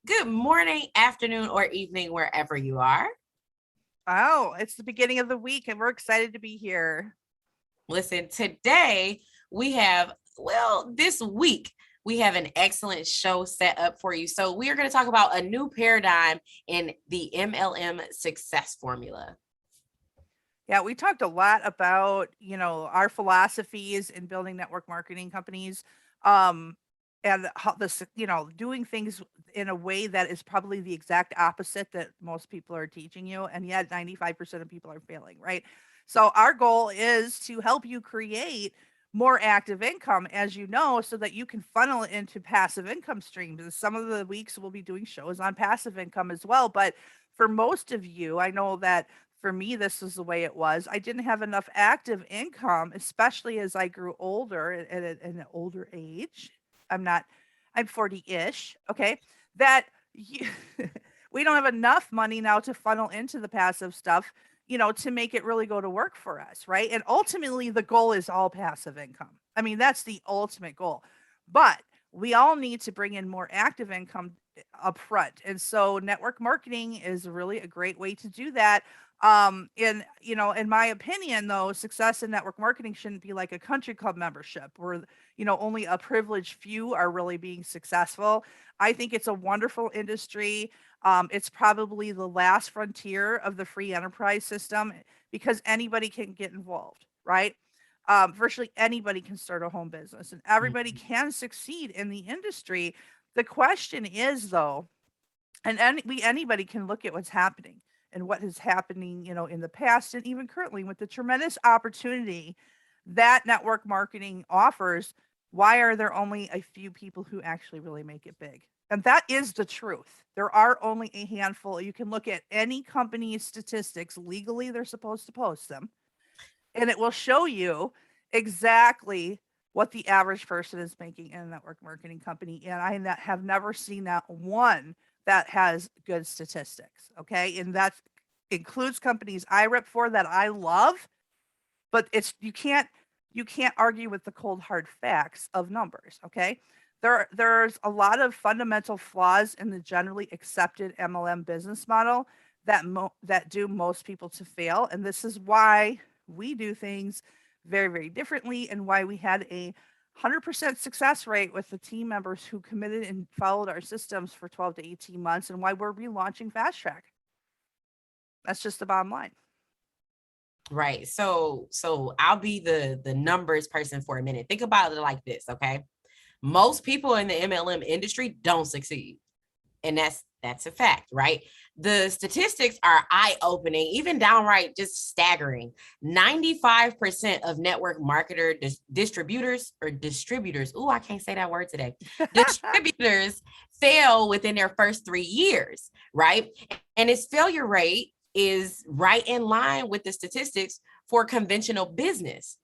Good morning, afternoon, or evening, wherever you are. Oh, it's the beginning of the week and we're excited to be here. Listen, today we have, this week, we have an excellent show set up for you. So, we are going to talk about a new paradigm in the MLM success formula. Yeah, we talked a lot about, our philosophies in building network marketing companies. Um, and how this, doing things in a way that is probably the exact opposite that most people are teaching you. And yet 95% of people are failing, right? So our goal is to help you create more active income, as you know, so that you can funnel it into passive income streams. And some of the weeks we'll be doing shows on passive income as well. But for most of you, I know that for me, this is the way it was. I didn't have enough active income, especially as I grew older at an older age. I'm 40-ish. Okay. That you, we don't have enough money now to funnel into the passive stuff, to make it really go to work for us. Right. And ultimately, the goal is all passive income. I mean, that's the ultimate goal. But we all need to bring in more active income up front. And so network marketing is really a great way to do that. In my opinion, though, success in network marketing shouldn't be like a country club membership where, only a privileged few are really being successful. I think it's a wonderful industry. It's probably the last frontier of the free enterprise system because anybody can get involved, right? Virtually anybody can start a home business and everybody Mhm. can succeed in the industry. The question is, though, and anybody can look at what's happening and what is happening, in the past and even currently with the tremendous opportunity that network marketing offers. Why are there only a few people who actually really make it big? And that is the truth. There are only a handful. You can look at any company's statistics legally, they're supposed to post them, and it will show you exactly what the average person is making in a network marketing company. And have never seen that one that has good statistics. Okay. And that includes companies I rep for that I love, but you can't argue with the cold hard facts of numbers. Okay. There's a lot of fundamental flaws in the generally accepted MLM business model that do most people to fail. And this is why we do things very, very differently and why we had a 100% success rate with the team members who committed and followed our systems for 12 to 18 months and why we're relaunching Fast Track. That's just the bottom line. Right. So I'll be the numbers person for a minute. Think about it like this, okay? Most people in the MLM industry don't succeed. And that's a fact, right? The statistics are eye-opening, even downright just staggering. 95% of network marketer distributors, oh, I can't say that word today, distributors fail within their first 3 years, right? And its failure rate is right in line with the statistics for conventional business,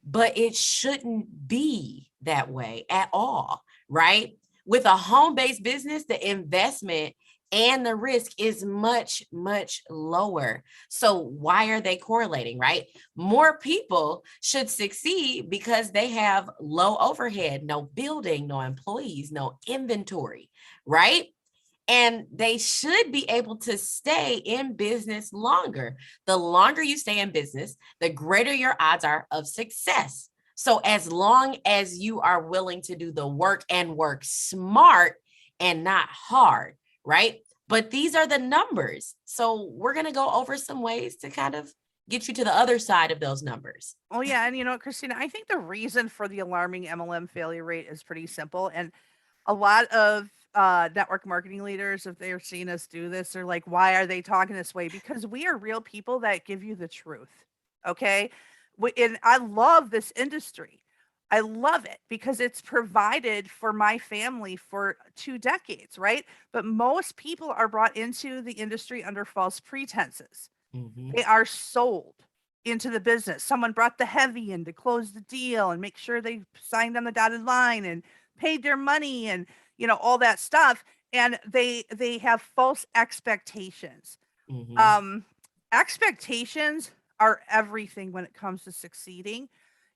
but it shouldn't be that way at all, right? With a home-based business, the investment and the risk is much, much lower. So why are they correlating, right? More people should succeed because they have low overhead, no building, no employees, no inventory, right? And they should be able to stay in business longer. The longer you stay in business, the greater your odds are of success. So, as long as you are willing to do the work and work smart and not hard, right? But these are the numbers. So, we're going to go over some ways to kind of get you to the other side of those numbers. Oh yeah, and Christina, I think the reason for the alarming MLM failure rate is pretty simple. And a lot of network marketing leaders, if they're seeing us do this, they're like, why are they talking this way? Because we are real people that give you the truth. Okay. And I love this industry. I love it because it's provided for my family for 2 decades, right? But most people are brought into the industry under false pretenses. Mhm. They are sold into the business. Someone brought the heavy in to close the deal and make sure they signed on the dotted line and paid their money and all that stuff. And they have false expectations. Mhm. Um, Expectations are everything when it comes to succeeding.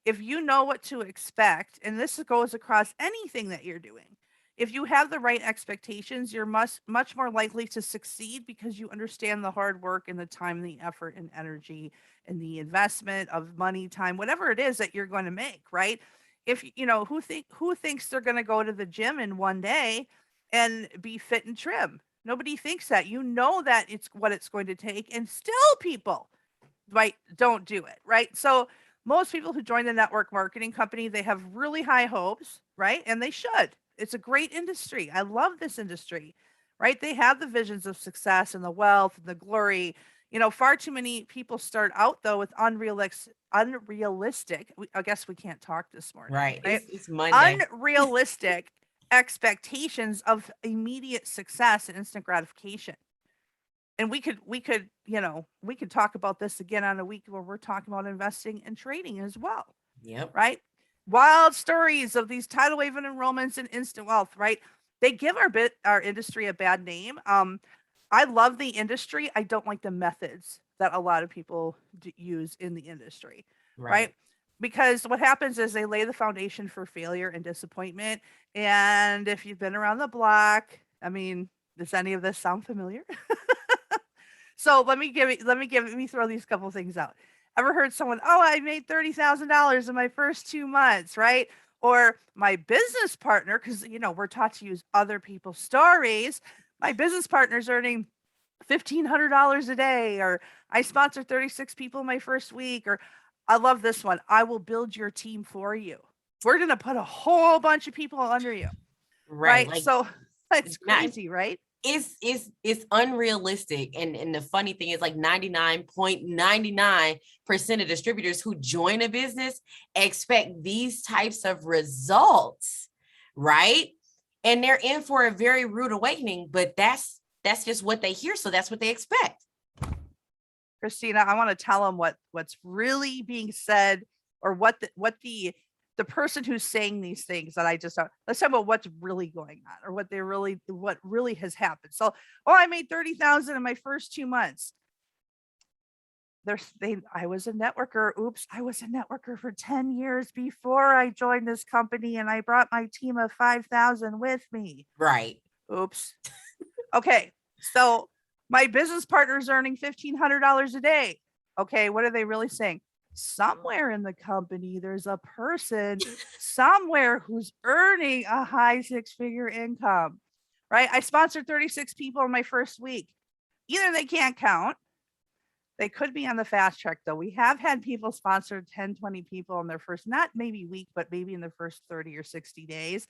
If you know what to expect, and this goes across anything that you're doing, If you have the right expectations, you're much more likely to succeed because you understand the hard work and the time, the effort and energy and the investment of money, time, whatever it is that you're going to make, right? If you know who thinks they're going to go to the gym in one day and be fit and trim. Nobody thinks that. You know that it's what it's going to take, and still people right don't do it, right? So most people who join the network marketing company, they have really high hopes, right? And they should. It's a great industry. I love this industry, right? They have the visions of success and the wealth and the glory. You know, far too many people start out though with unrealistic. I guess we can't talk this morning, Right. right? It's Monday. Unrealistic expectations of immediate success and instant gratification. And we could talk about this again on a week where we're talking about investing and trading as well, Yep. right? Wild stories of these tidal wave enrollments and instant wealth, right? They give our industry a bad name. I love the industry. I don't like the methods that a lot of people use in the industry, right? Right. Because what happens is they lay the foundation for failure and disappointment. And if you've been around the block, I mean, does any of this sound familiar? So let me throw these couple things out. Ever heard someone, oh, I made $30,000 in my first 2 months, right? Or my business partner, because we're taught to use other people's stories. My business partner's earning $1,500 a day, or I sponsored 36 people in my first week, or I love this one. I will build your team for you. We're gonna put a whole bunch of people under you, Right. right? Like So it's not crazy, right? it's unrealistic. And the funny thing is like 99.99% of distributors who join a business expect these types of results, right? And they're in for a very rude awakening, but that's just what they hear. So that's what they expect. Christina, I want to tell them what's really being said, or what the person who's saying these things that I just let's talk about what's really going on, or what really has happened. So, oh, I made 30,000 in my first 2 months. I was a networker. Oops, I was a networker for 10 years before I joined this company, and I brought my team of 5,000 with me. Right. Oops. Okay, so my business partner's earning $1,500 a day. Okay, what are they really saying? Somewhere in the company, there's a person somewhere who's earning a high six-figure income, right? I sponsored 36 people in my first week. Either they can't count, they could be on the fast track though. We have had people sponsor 10, 20 people in their first, not maybe week, but maybe in the first 30 or 60 days.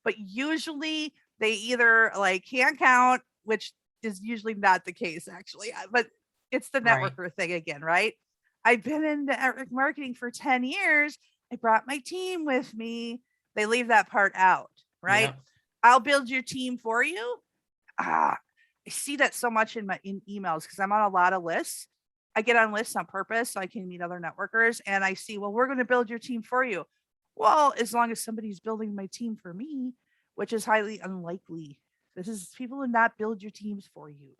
But usually they either like can't count, which is usually not the case actually, but it's the Right. networker thing again, right? I've been in network marketing for 10 years. I brought my team with me. They leave that part out, right? Yep. I'll build your team for you. I see that so much in emails because I'm on a lot of lists. I get on lists on purpose so I can meet other networkers, and I see, well, we're going to build your team for you. Well, as long as somebody's building my team for me, which is highly unlikely. This is people who not build your teams for you.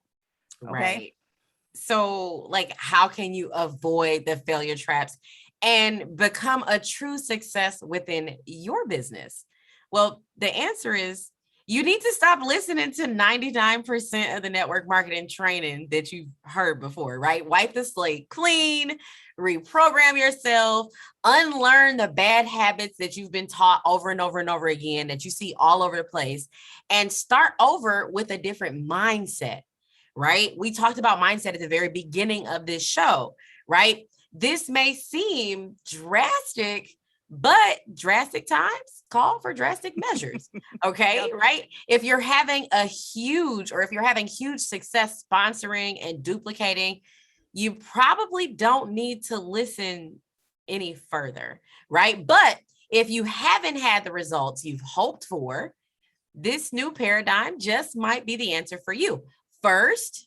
Okay. Right. So, like, how can you avoid the failure traps and become a true success within your business? Well, the answer is you need to stop listening to 99% of the network marketing training that you've heard before, right? Wipe the slate clean, reprogram yourself, unlearn the bad habits that you've been taught over and over and over again that you see all over the place, and start over with a different mindset. Right? We talked about mindset at the very beginning of this show, right? This may seem drastic, but drastic times call for drastic measures. Okay. Yep. Right. If you're having huge success sponsoring and duplicating, you probably don't need to listen any further. Right. But if you haven't had the results you've hoped for, this new paradigm just might be the answer for you. First,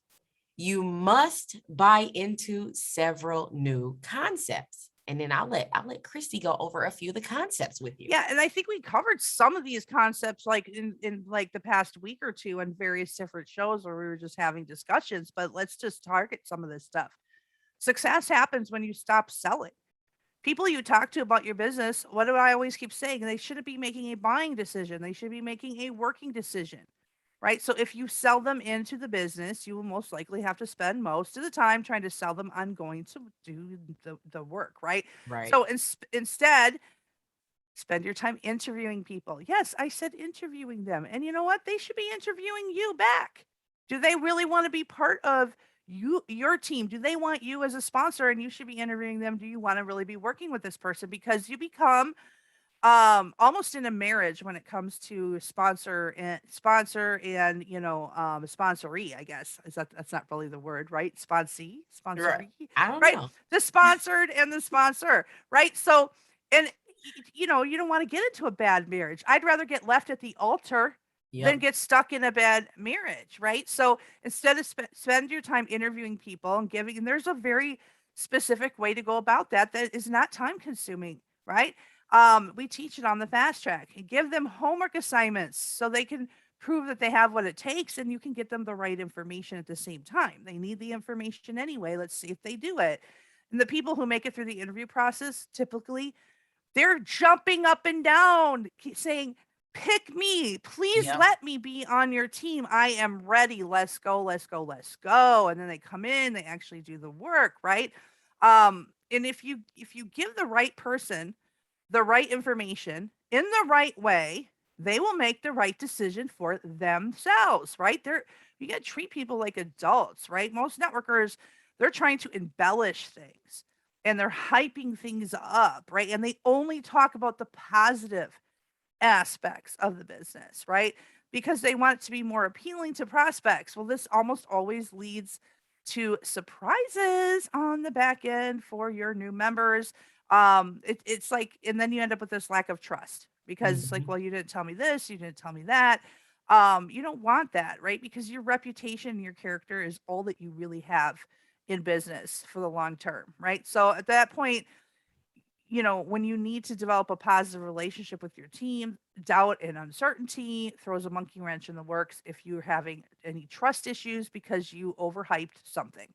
you must buy into several new concepts. And then I'll let Christy go over a few of the concepts with you. Yeah, and I think we covered some of these concepts like in like the past week or two on various different shows where we were just having discussions, but let's just target some of this stuff. Success happens when you stop selling. People you talk to about your business, what do I always keep saying? They shouldn't be making a buying decision. They should be making a working decision, right? So if you sell them into the business, you will most likely have to spend most of the time trying to sell them on going to do the work, right? Right. So instead, spend your time interviewing people. Yes, I said interviewing them. And you know what? They should be interviewing you back. Do they really want to be part of your team? Do they want you as a sponsor, and you should be interviewing them? Do you want to really be working with this person? Because you become almost in a marriage when it comes to sponsor and sponsoree, I guess. That's not really the word, right? Right. Sponsoree, I don't right? know. The sponsored and the sponsor, right? So, and you don't want to get into a bad marriage. I'd rather get left at the altar than Yep. get stuck in a bad marriage, right? So instead of spend your time interviewing people and giving, and there's a very specific way to go about that is not time consuming, right? We teach it on the fast track and give them homework assignments so they can prove that they have what it takes, and you can get them the right information at the same time. They need the information anyway. Let's see if they do it. And the people who make it through the interview process, typically, they're jumping up and down, saying, pick me. Please Yep. let me be on your team. I am ready. Let's go, let's go, let's go. And then they come in, they actually do the work, right? And if you give the right person the right information in the right way, they will make the right decision for themselves, right? You got to treat people like adults, right? Most networkers, they're trying to embellish things and they're hyping things up, right? And they only talk about the positive aspects of the business, right? Because they want it to be more appealing to prospects. Well, this almost always leads to surprises on the back end for your new members. It's like, and then you end up with this lack of trust because it's like, Mhm. well, you didn't tell me this, you didn't tell me that. You don't want that, right? Because your reputation and your character is all that you really have in business for the long term, right? So at that point, when you need to develop a positive relationship with your team, doubt and uncertainty throws a monkey wrench in the works if you're having any trust issues because you overhyped something,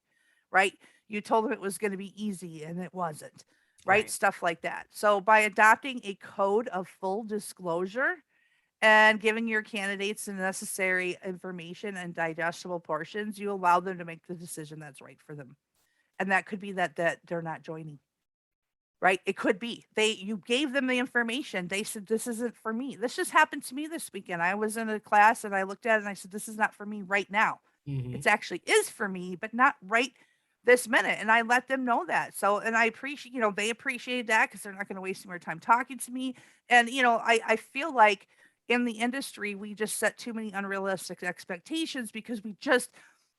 right? You told them it was going to be easy and it wasn't, right? Right. Stuff like that. So by adopting a code of full disclosure and giving your candidates the necessary information and digestible portions, you allow them to make the decision that's right for them. And that could be that they're not joining. Right? It could be. You gave them the information. They said, this isn't for me. This just happened to me this weekend. I was in a class and I looked at it and I said, this is not for me right now. Mhm. It's actually is for me, but not right this minute. And I let them know that. So, and I appreciate, they appreciated that because they're not going to waste more time talking to me. And, I feel like in the industry, we just set too many unrealistic expectations because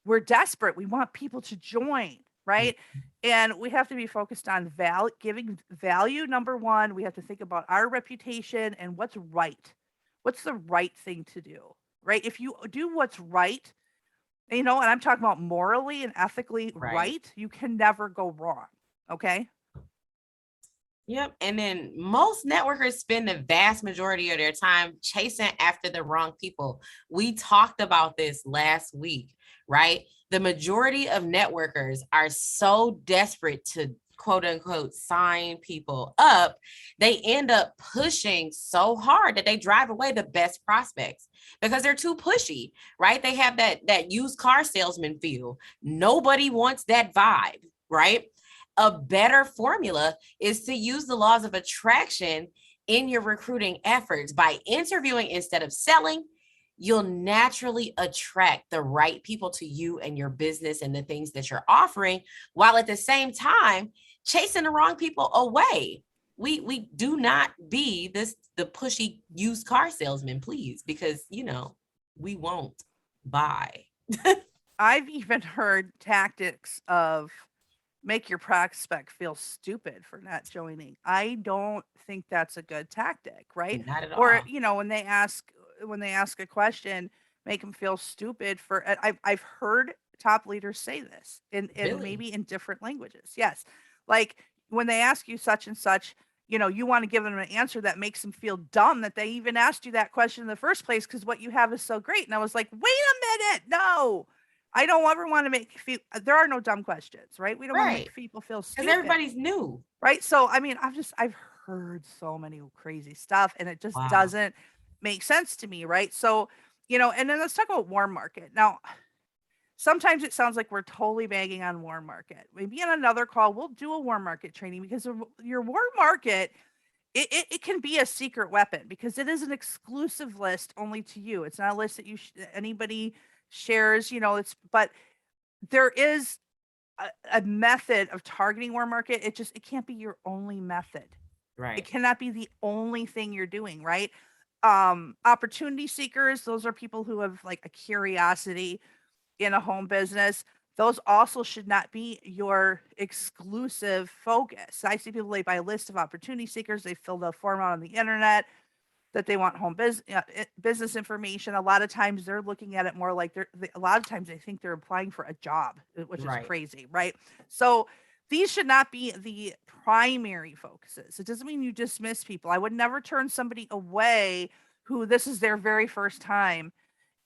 we're desperate. We want people to join, Mm. right? And we have to be focused on giving value. Number one, we have to think about our reputation and what's right. What's the right thing to do, right? If you do what's right, and I'm talking about morally and ethically Right. right, you can never go wrong. Okay. Yep. And then most networkers spend the vast majority of their time chasing after the wrong people. We talked about this last week, right? The majority of networkers are so desperate to quote unquote sign people up, they end up pushing so hard that they drive away the best prospects because they're too pushy, right? They have that used car salesman feel. Nobody wants that vibe, right? A better formula is to use the laws of attraction in your recruiting efforts. By interviewing instead of selling, you'll naturally attract the right people to you and your business and the things that you're offering, while at the same time chasing the wrong people away. We do not be the pushy used car salesman, please, because we won't buy. I've even heard tactics of make your prospect feel stupid for not joining. I don't think that's a good tactic, right? Not at Or, all. when they ask a question, make them feel stupid for I've heard top leaders say this in Really? maybe in different languages. Yes. Like when they ask you such and such, you want to give them an answer that makes them feel dumb that they even asked you that question in the first place because what you have is so great. And I was like, wait a minute, no. I don't ever want to make there are no dumb questions, right? We don't want to make Right. people feel Because stupid, everybody's new. right? So, I mean, I've heard so many crazy stuff and it just Wow. doesn't make sense to me, right? So, and then let's talk about warm market. Now, sometimes it sounds like we're totally bagging on warm market. Maybe in another call, we'll do a warm market training because your warm market, it can be a secret weapon because it is an exclusive list only to you. It's not a list that anybody shares, but there is a method of targeting warm market. It can't be your only method. It Right. cannot be the only thing you're doing, right? Opportunity seekers, those are people who have like a curiosity in a home business. Those also should not be your exclusive focus. I see people, they buy a list of opportunity seekers, they fill the form out on the internet that they want home business information. A lot of times they're looking at it more like a lot of times they think they're applying for a job, which is Right. crazy, right? So these should not be the primary focuses. It doesn't mean you dismiss people. I would never turn somebody away who this is their very first time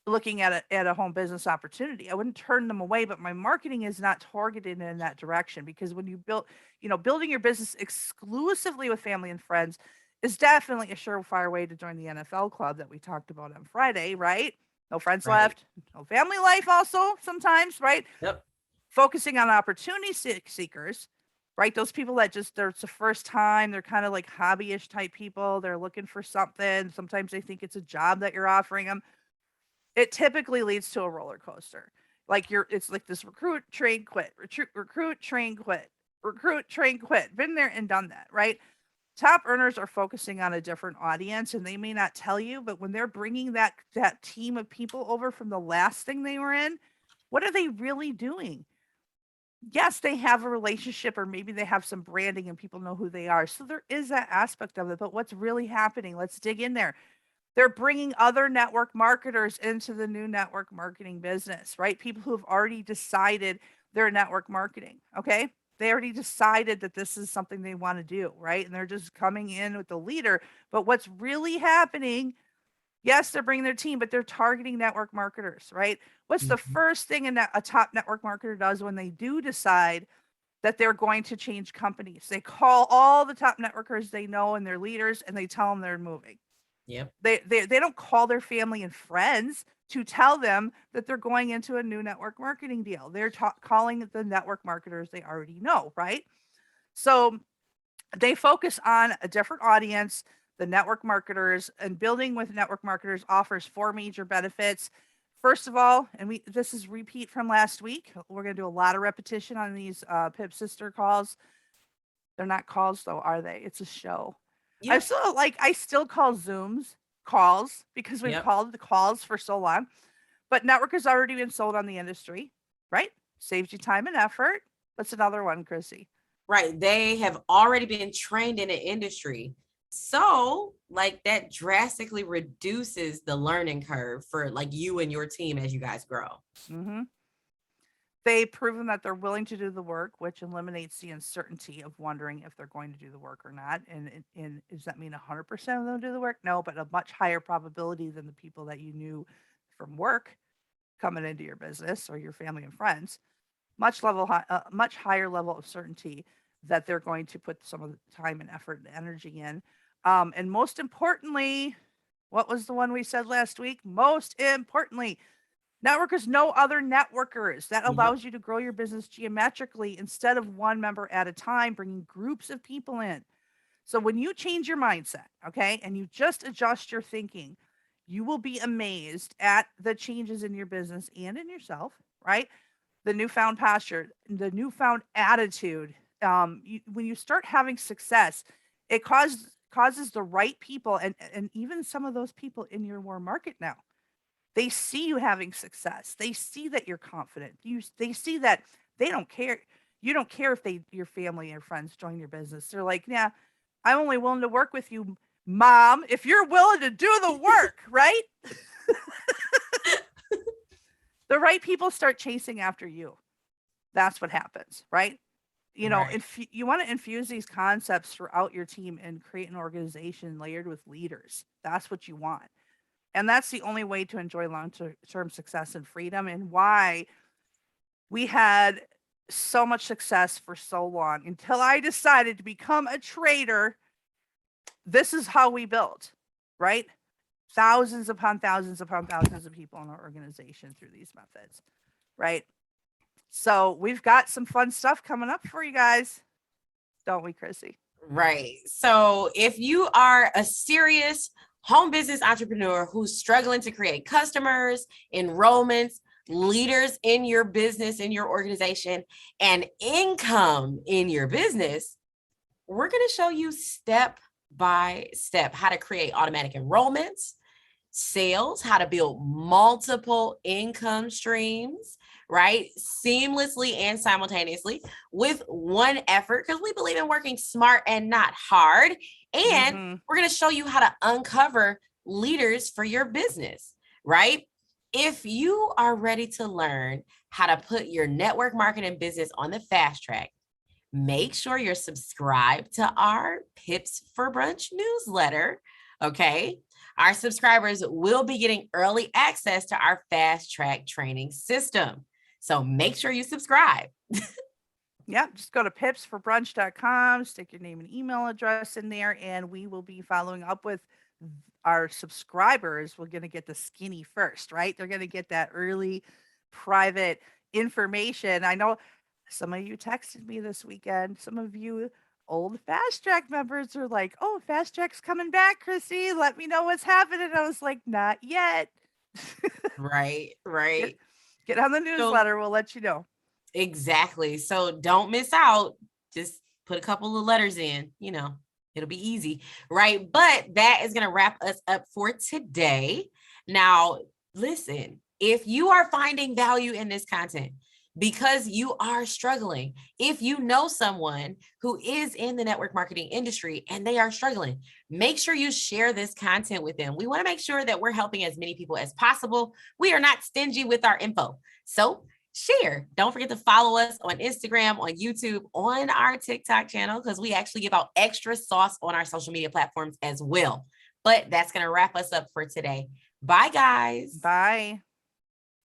looking at a home business opportunity. I wouldn't turn them away, but my marketing is not targeted in that direction because when you building your business exclusively with family and friends is definitely a surefire way to join the NFL club that we talked about on Friday, right? No friends Right. left, no family life also sometimes, right? Yep. Focusing on opportunity seekers, right? Those people that it's the first time, they're kind of like hobbyish type people. They're looking for something. Sometimes they think it's a job that you're offering them. It typically leads to a roller coaster. It's like this recruit, train, quit, recruit, train, quit, recruit, train, quit. Been there and done that, right? Top earners are focusing on a different audience and they may not tell you, but when they're bringing that team of people over from the last thing they were in, what are they really doing? Yes, they have a relationship or maybe they have some branding and people know who they are. So there is that aspect of it, but what's really happening? Let's dig in there. They're bringing other network marketers into the new network marketing business, right? People who have already decided their network marketing, okay? They already decided that this is something they want to do, right? And they're just coming in with the leader. But what's really happening, yes, they're bringing their team, but they're targeting network marketers, right? What's the Mhm. first thing a top network marketer does when they do decide that they're going to change companies? They call all the top networkers they know and their leaders and they tell them they're moving. Yep. They don't call their family and friends to tell them that they're going into a new network marketing deal. They're calling the network marketers they already know, right? So they focus on a different audience, the network marketers, and building with network marketers offers four major benefits. First of all, and this is repeat from last week. We're going to do a lot of repetition on these Pip Sister calls. They're not calls though, are they? It's a show. Yep. I still call Zooms calls because we've Yep. called the calls for so long. But network has already been sold on the industry, right? Saves you time and effort. What's another one, Chrissy? Right. They have already been trained in the industry. So, like, that drastically reduces the learning curve for like you and your team as you guys grow. Mm-hmm. They've proven that they're willing to do the work, which eliminates the uncertainty of wondering if they're going to do the work or not. And does that mean 100% of them do the work? No, but a much higher probability than the people that you knew from work coming into your business or your family and friends. Much higher level of certainty that they're going to put some of the time and effort and energy in. And most importantly, what was the one we said last week? Most importantly, networkers know other networkers. That Yep. allows you to grow your business geometrically instead of one member at a time, bringing groups of people in. So when you change your mindset, okay, and you just adjust your thinking, you will be amazed at the changes in your business and in yourself, right? The newfound posture, the newfound attitude. When you start having success, it causes the right people and even some of those people in your warm market now. They see you having success. They see that you're confident. They see that they don't care. You don't care if your family or friends join your business. They're like, yeah, I'm only willing to work with you, mom, if you're willing to do the work, right? The right people start chasing after you. That's what happens, right? Right. You want to infuse these concepts throughout your team and create an organization layered with leaders. That's what you want. And that's the only way to enjoy long-term success and freedom, and why we had so much success for so long until I decided to become a trader. This is how we built, right? Thousands upon thousands upon thousands of people in our organization through these methods, right? So we've got some fun stuff coming up for you guys, don't we, Chrissy? Right. So if you are a serious home business entrepreneur who's struggling to create customers, enrollments, leaders in your business, in your organization, and income in your business, we're going to show you step by step how to create automatic enrollments, sales, how to build multiple income streams, right? Seamlessly and simultaneously with one effort, because we believe in working smart and not hard. And we're going to show you how to uncover leaders for your business, right? If you are ready to learn how to put your network marketing business on the fast track, make sure you're subscribed to our Pips for Brunch newsletter. Okay. Our subscribers will be getting early access to our fast track training system. So make sure you subscribe. Yeah, just go to pipsforbrunch.com, stick your name and email address in there, and we will be following up with our subscribers. We're going to get the skinny first, right? They're going to get that early private information. I know some of you texted me this weekend. Some of you old Fast Track members are like, oh, Fast Track's coming back, Chrissy. Let me know what's happening. I was like, not yet. Right. Get on the newsletter. We'll let you know. Exactly. So don't miss out. Just put a couple of letters in, it'll be easy. Right. But that is going to wrap us up for today. Now, listen, if you are finding value in this content, because you are struggling, if you know someone who is in the network marketing industry and they are struggling, make sure you share this content with them. We want to make sure that we're helping as many people as possible. We are not stingy with our info. So share. Don't forget to follow us on Instagram, on YouTube, on our TikTok channel, because we actually give out extra sauce on our social media platforms as well. But that's going to wrap us up for today. Bye, guys. Bye.